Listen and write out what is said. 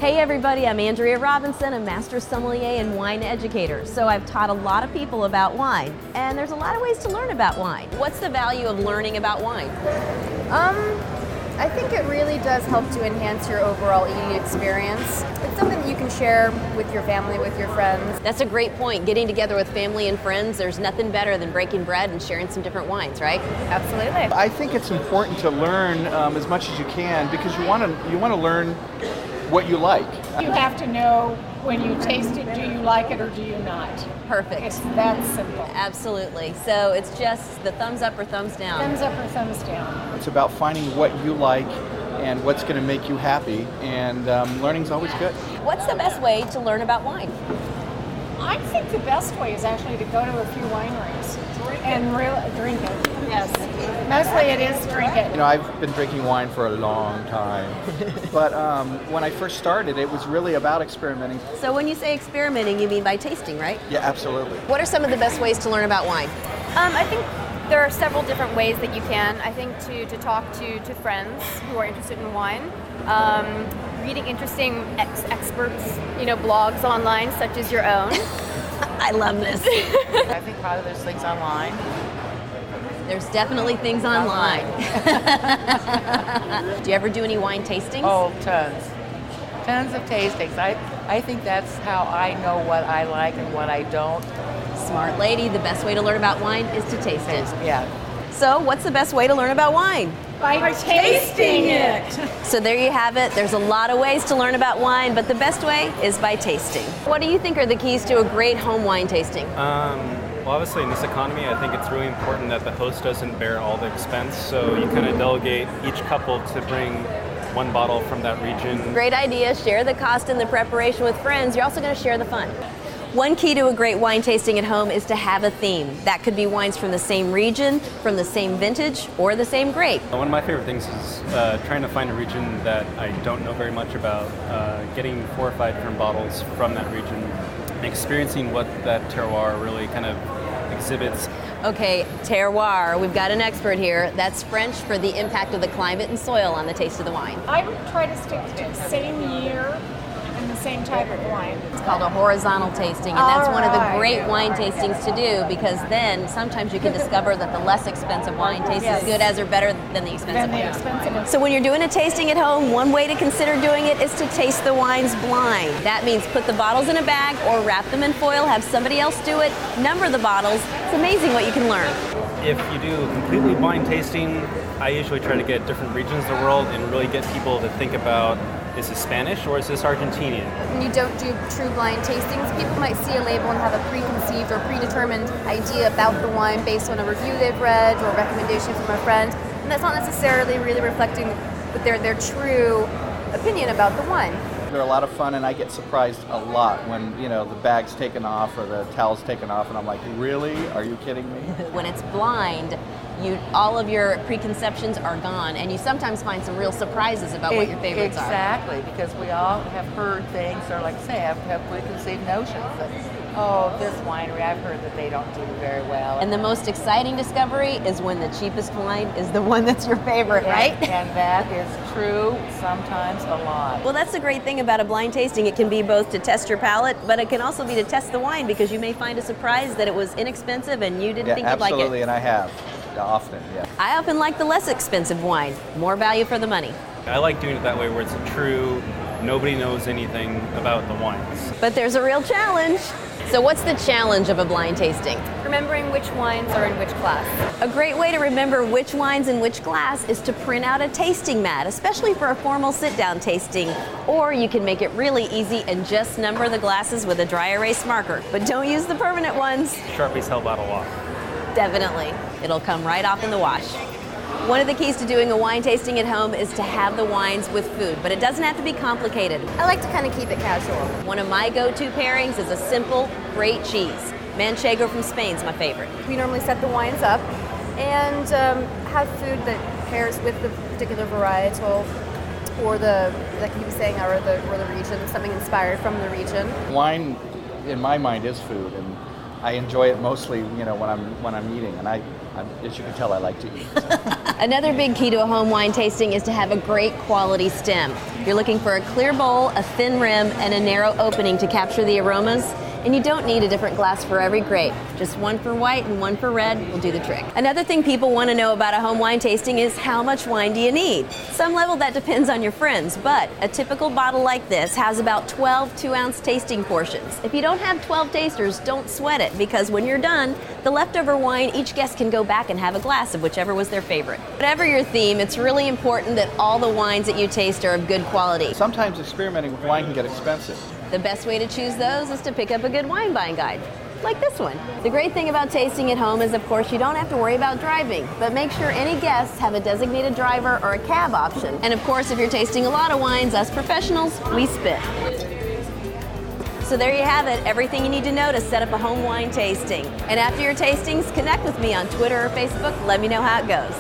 Hey everybody, I'm Andrea Robinson, a master sommelier and wine educator. So I've taught a lot of people about wine, and there's a lot of ways to learn about wine. What's the value of learning about wine? I think it really does help to enhance your overall eating experience. It's something that you can share with your family, with your friends. That's a great point. Getting together with family and friends, there's nothing better than breaking bread and sharing some different wines, right? Absolutely. I think it's important to learn as much as you can because you want to learn what you like. You have to know when you taste it, do you like it or do you not? Perfect. It's that simple. Absolutely. So it's just the thumbs up or thumbs down. Thumbs up or thumbs down. It's about finding what you like and what's going to make you happy, and learning's always good. What's the best way to learn about wine? I think the best way is actually to go to a few wineries and drink it. Yes. Mostly it is drink it. You know, I've been drinking wine for a long time, but when I first started, it was really about experimenting. So when you say experimenting, you mean by tasting, right? Yeah, absolutely. What are some of the best ways to learn about wine? I think there are several different ways that you can. I think to talk to friends who are interested in wine, reading interesting experts, blogs online such as your own. I love this. I think probably there's things online. There's definitely things online. Do you ever do any wine tastings? Oh, tons. Tons of tastings. I think that's how I know what I like and what I don't. Smart lady, the best way to learn about wine is to taste it. Yeah. So what's the best way to learn about wine? By tasting it. So there you have it. There's a lot of ways to learn about wine, but the best way is by tasting. What do you think are the keys to a great home wine tasting? Well, obviously in this economy, I think it's really important that the host doesn't bear all the expense, so you kind of delegate each couple to bring one bottle from that region. Great idea. Share the cost and the preparation with friends. You're also going to share the fun. One key to a great wine tasting at home is to have a theme. That could be wines from the same region, from the same vintage, or the same grape. One of my favorite things is trying to find a region that I don't know very much about, getting 4 or 5 different bottles from that region, and experiencing what that terroir really kind of exhibits. Okay, terroir, we've got an expert here. That's French for the impact of the climate and soil on the taste of the wine. I would try to stick to the same year and the same type of wine. It's called a horizontal tasting, and that's one of the great wine tastings to do, because then sometimes you can discover that the less expensive wine tastes as good as or better than the expensive one. So when you're doing a tasting at home, one way to consider doing it is to taste the wines blind. That means put the bottles in a bag or wrap them in foil, have somebody else do it, number the bottles. It's amazing what you can learn. If you do completely blind tasting, I usually try to get different regions of the world and really get people to think about, is this Spanish or is this Argentinian? When you don't do true blind tastings, people might see a label and have a preconceived or predetermined idea about the wine based on a review they've read or a recommendation from a friend, and that's not necessarily really reflecting their true opinion about the wine. They're a lot of fun, and I get surprised a lot when, the bag's taken off or the towel's taken off, and I'm like, really? Are you kidding me? When it's blind, all of your preconceptions are gone, and you sometimes find some real surprises about what your favorites are. Exactly, because we all have heard things, or like I say, have preconceived notions that, this winery, I've heard that they don't do very well. And the most exciting discovery is when the cheapest wine is the one that's your favorite, right? And that is true sometimes a lot. Well, that's the great thing about a blind tasting. It can be both to test your palate, but it can also be to test the wine, because you may find a surprise that it was inexpensive and you didn't think you'd like it. Absolutely, and I have. Often, yeah. I often like the less expensive wine. More value for the money. I like doing it that way where it's a true, nobody knows anything about the wines. But there's a real challenge. So what's the challenge of a blind tasting? Remembering which wines are in which glass. A great way to remember which wine's in which glass is to print out a tasting mat, especially for a formal sit-down tasting. Or you can make it really easy and just number the glasses with a dry erase marker. But don't use the permanent ones. Sharpies help out a lot. Definitely. It'll come right off in the wash. One of the keys to doing a wine tasting at home is to have the wines with food, but it doesn't have to be complicated. I like to kind of keep it casual. One of my go-to pairings is a simple, great cheese. Manchego from Spain is my favorite. We normally set the wines up and have food that pairs with the particular varietal or like you were saying, or the region, something inspired from the region. Wine, in my mind, is food, and I enjoy it mostly, when I'm eating, and as you can tell, I like to eat. Another big key to a home wine tasting is to have a great quality stem. You're looking for a clear bowl, a thin rim, and a narrow opening to capture the aromas. And you don't need a different glass for every grape. Just one for white and one for red will do the trick. Another thing people want to know about a home wine tasting is how much wine do you need? Some level that depends on your friends, but a typical bottle like this has about 12 2-ounce tasting portions. If you don't have 12 tasters, don't sweat it, because when you're done, the leftover wine, each guest can go back and have a glass of whichever was their favorite. Whatever your theme, it's really important that all the wines that you taste are of good quality. Sometimes experimenting with wine can get expensive. The best way to choose those is to pick up a good wine buying guide, like this one. The great thing about tasting at home is, of course, you don't have to worry about driving, but make sure any guests have a designated driver or a cab option. And of course, if you're tasting a lot of wines, us professionals, we spit. So there you have it, everything you need to know to set up a home wine tasting. And after your tastings, connect with me on Twitter or Facebook. Let me know how it goes.